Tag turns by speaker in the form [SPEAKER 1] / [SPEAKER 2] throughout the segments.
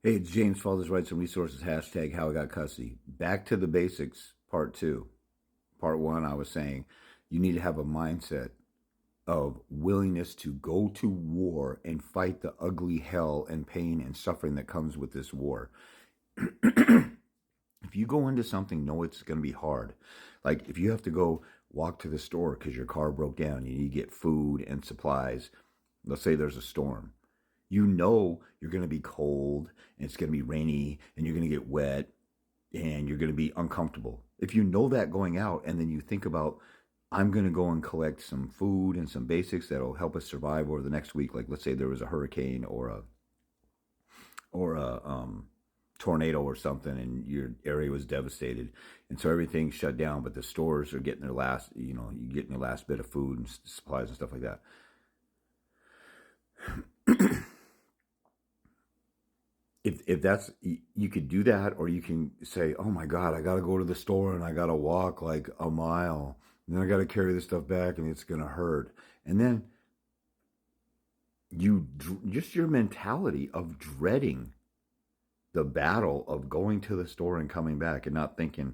[SPEAKER 1] Hey, it's James, Fathers, Rights, and Resources, hashtag HowiGotCustody. Back to the basics, part two. Part one, I was saying you need to have a mindset of willingness to go to war and fight the ugly hell and pain and suffering that comes with this war. If you go into something, know it's going to be hard. Like if you have to go walk to the store because your car broke down, you need to get food and supplies. Let's say there's a storm. You know you're going to be cold and it's going to be rainy and you're going to get wet and you're going to be uncomfortable. If you know that going out and then you think about, I'm going to go and collect some food and some basics that'll help us survive over the next week. Like let's say there was a hurricane or a tornado or something and your area was devastated. And so everything's shut down, but the stores are getting their last, you're getting your last bit of food and supplies and stuff like that. If that's, you could do that, or you can say, oh my God, I got to go to the store and I got to walk like a mile and then I got to carry this stuff back and it's going to hurt. And then just your mentality of dreading the battle of going to the store and coming back and not thinking,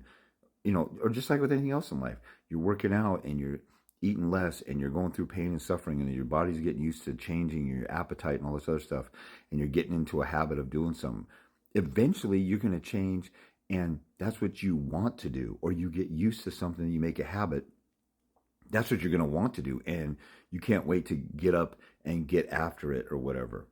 [SPEAKER 1] or just like with anything else in life, you're working out and you're eating less and you're going through pain and suffering and your body's getting used to changing your appetite and all this other stuff, and you're getting into a habit of doing something. Eventually you're going to change, and that's what you want to do, or you get used to something and you make a habit. That's what you're going to want to do, and you can't wait to get up and get after it or whatever.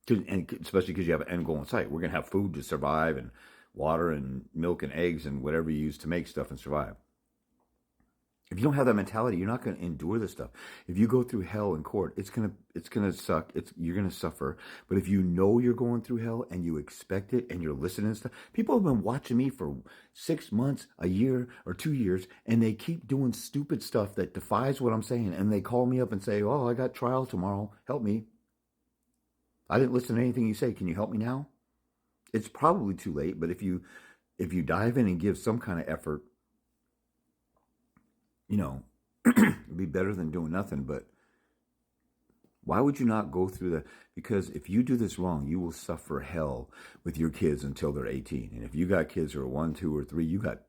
[SPEAKER 1] And especially because you have an end goal in sight. We're going to have food to survive and water and milk and eggs and whatever you use to make stuff and survive. If you don't have that mentality, you're not going to endure this stuff. If you go through hell in court, it's gonna suck. You're gonna suffer. But if you know you're going through hell and you expect it and you're listening to stuff, people have been watching me for 6 months, a year, or 2 years, and they keep doing stupid stuff that defies what I'm saying. And they call me up and say, "Oh, I got trial tomorrow. Help me. I didn't listen to anything you say. Can you help me now?" It's probably too late. But if you dive in and give some kind of effort, it'd be better than doing nothing. But why would you not go through that? Because if you do this wrong, you will suffer hell with your kids until they're 18. And if you got kids who are 1, 2, or 3, you got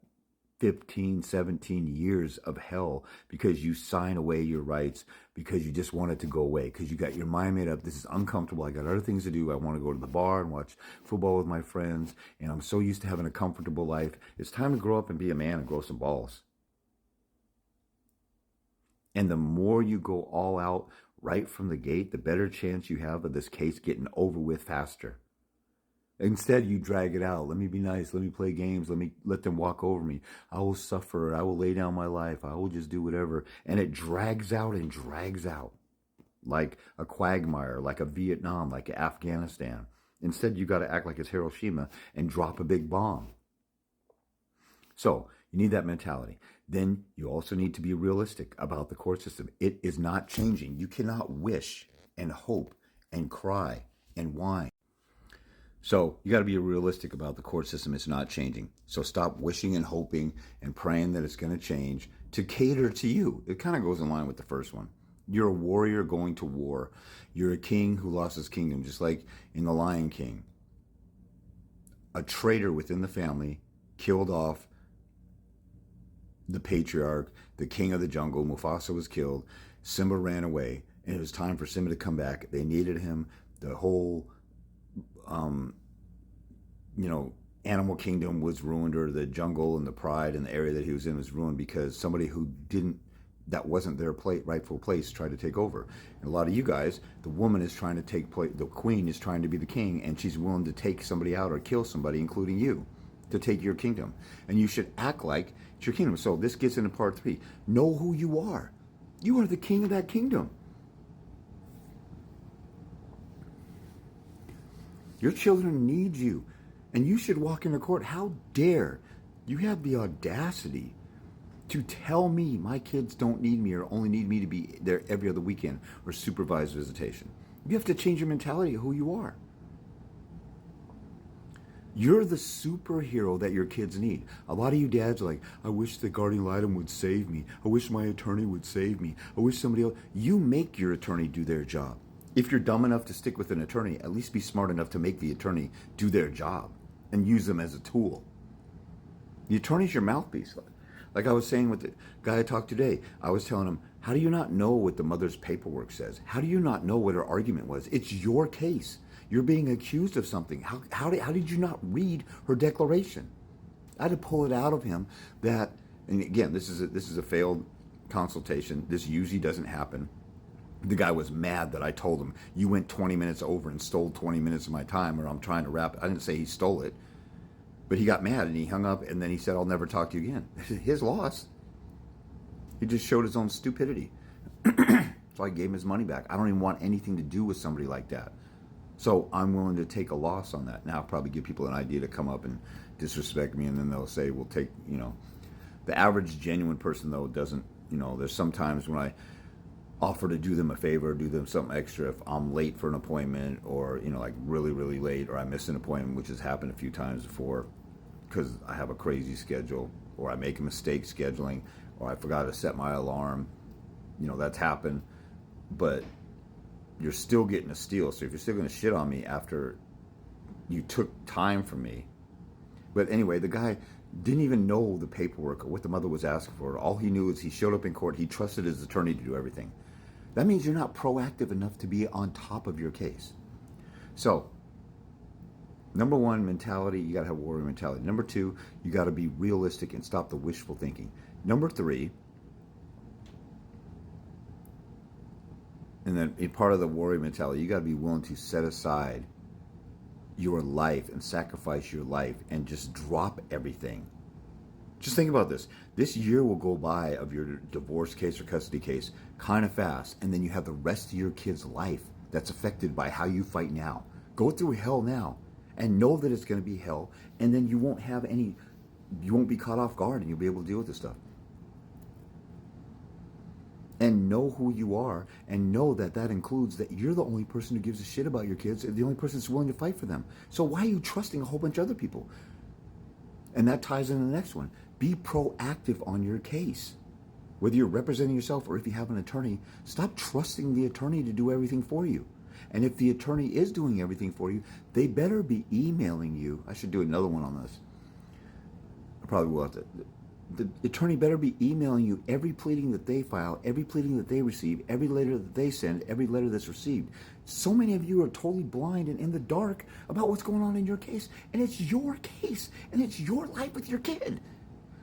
[SPEAKER 1] 15, 17 years of hell because you sign away your rights because you just want it to go away, because you got your mind made up. This is uncomfortable. I got other things to do. I want to go to the bar and watch football with my friends. And I'm so used to having a comfortable life. It's time to grow up and be a man and grow some balls. And the more you go all out right from the gate, the better chance you have of this case getting over with faster. Instead, you drag it out. Let me be nice. Let me play games. Let them walk over me. I will suffer. I will lay down my life. I will just do whatever. And it drags out and drags out like a quagmire, like a Vietnam, like Afghanistan. Instead, you got to act like it's Hiroshima and drop a big bomb. So you need that mentality. Then you also need to be realistic about the court system. It is not changing. You cannot wish and hope and cry and whine. So you got to be realistic about the court system. It's not changing. So stop wishing and hoping and praying that it's going to change to cater to you. It kind of goes in line with the first one. You're a warrior going to war. You're a king who lost his kingdom, just like in The Lion King. A traitor within the family killed off the patriarch, the king of the jungle. Mufasa was killed. Simba ran away, and it was time for Simba to come back. They needed him. The whole, animal kingdom was ruined, or the jungle and the pride and the area that he was in was ruined because somebody that wasn't their rightful place tried to take over. And a lot of you guys, the woman is trying to take place, the queen is trying to be the king, and she's willing to take somebody out or kill somebody, including you, to take your kingdom. And you should act like it's your kingdom. So this gets into part 3. Know who you are. You are the king of that kingdom. Your children need you. And you should walk into court. How dare you have the audacity to tell me my kids don't need me or only need me to be there every other weekend or supervised visitation. You have to change your mentality of who you are. You're the superhero that your kids need. A lot of you dads are like, I wish the guardian ad litem would save me. I wish my attorney would save me. I wish somebody else. You make your attorney do their job. If you're dumb enough to stick with an attorney, at least be smart enough to make the attorney do their job and use them as a tool. The attorney's your mouthpiece. Like I was saying with the guy I talked today, I was telling him, how do you not know what the mother's paperwork says? How do you not know what her argument was? It's your case. You're being accused of something. How did you not read her declaration? I had to pull it out of him that, and again, this is a failed consultation. This usually doesn't happen. The guy was mad that I told him, you went 20 minutes over and stole 20 minutes of my time, or I'm trying to wrap it. I didn't say he stole it, but he got mad and he hung up, and then he said, I'll never talk to you again. His loss. He just showed his own stupidity. So I gave him his money back. I don't even want anything to do with somebody like that. So I'm willing to take a loss on that. Now I'll probably give people an idea to come up and disrespect me, and then they'll say, we'll take, the average genuine person, though, doesn't, there's sometimes when I offer to do them a favor, do them something extra if I'm late for an appointment, or, like really, really late, or I miss an appointment, which has happened a few times before because I have a crazy schedule, or I make a mistake scheduling, or I forgot to set my alarm. That's happened. But you're still getting a steal. So if you're still going to shit on me after you took time from me. But anyway, the guy didn't even know the paperwork or what the mother was asking for. All he knew is he showed up in court. He trusted his attorney to do everything. That means you're not proactive enough to be on top of your case. So, number one, mentality, you got to have warrior mentality. Number two, you got to be realistic and stop the wishful thinking. Number three, and then a part of the warrior mentality, you got to be willing to set aside your life and sacrifice your life and just drop everything. Just think about this. This year will go by of your divorce case or custody case kind of fast, and then you have the rest of your kid's life that's affected by how you fight now. Go through hell now and know that it's going to be hell, and then you won't be caught off guard, and you'll be able to deal with this stuff. And know who you are, and know that that includes that you're the only person who gives a shit about your kids, and the only person that's willing to fight for them. So why are you trusting a whole bunch of other people? And that ties into the next one. Be proactive on your case. Whether you're representing yourself or if you have an attorney, stop trusting the attorney to do everything for you. And if the attorney is doing everything for you, they better be emailing you. I should do another one on this. I probably will have to. The attorney better be emailing you every pleading that they file, every pleading that they receive, every letter that they send, every letter that's received. So many of you are totally blind and in the dark about what's going on in your case. And it's your case. And it's your life with your kid.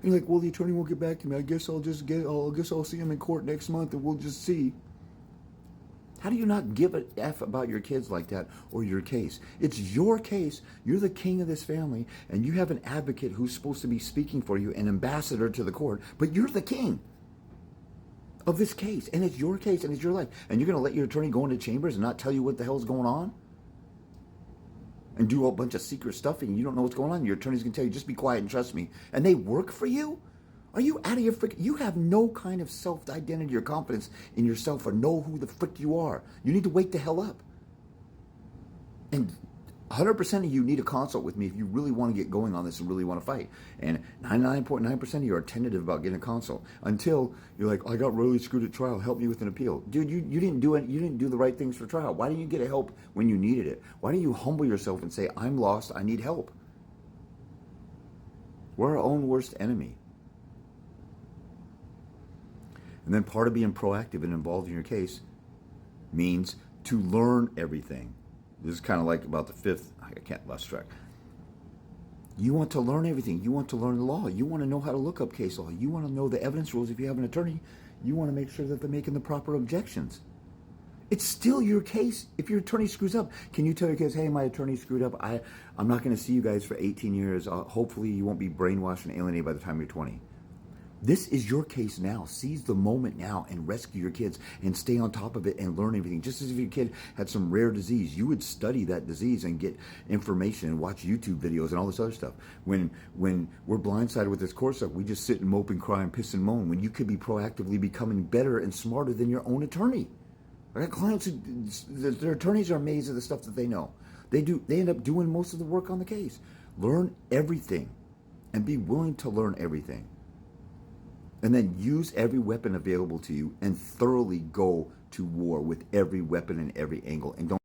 [SPEAKER 1] And you're like, well, the attorney won't get back to me. I guess I'll see him in court next month and we'll just see. How do you not give a F about your kids like that or your case? It's your case. You're the king of this family, and you have an advocate who's supposed to be speaking for you, an ambassador to the court, but you're the king of this case, and it's your case, and it's your life. And you're going to let your attorney go into chambers and not tell you what the hell's going on? And do a bunch of secret stuff, and you don't know what's going on? Your attorney's going to tell you, just be quiet and trust me. And they work for you? Are you out of your frick? You have no kind of self-identity or confidence in yourself or know who the frick you are. You need to wake the hell up. And 100% of you need a consult with me if you really want to get going on this and really want to fight. And 99.9% of you are tentative about getting a consult until you're like, I got really screwed at trial. Help me with an appeal. Dude, you didn't do it. You didn't do the right things for trial. Why didn't you get help when you needed it? Why don't you humble yourself and say, I'm lost. I need help. We're our own worst enemy. And then part of being proactive and involved in your case means to learn everything. This is kind of like about the fifth, I can't lost track. You want to learn everything. You want to learn the law. You want to know how to look up case law. You want to know the evidence rules. If you have an attorney, you want to make sure that they're making the proper objections. It's still your case. If your attorney screws up, can you tell your kids, hey, my attorney screwed up. I'm not going to see you guys for 18 years. Hopefully you won't be brainwashed and alienated by the time you're 20. This is your case now. Seize the moment now and rescue your kids and stay on top of it and learn everything. Just as if your kid had some rare disease, you would study that disease and get information and watch YouTube videos and all this other stuff. When we're blindsided with this court stuff, we just sit and mope and cry and piss and moan when you could be proactively becoming better and smarter than your own attorney. I got clients who, their attorneys are amazed at the stuff that they know. They end up doing most of the work on the case. Learn everything and be willing to learn everything. And then use every weapon available to you and thoroughly go to war with every weapon and every angle. And don't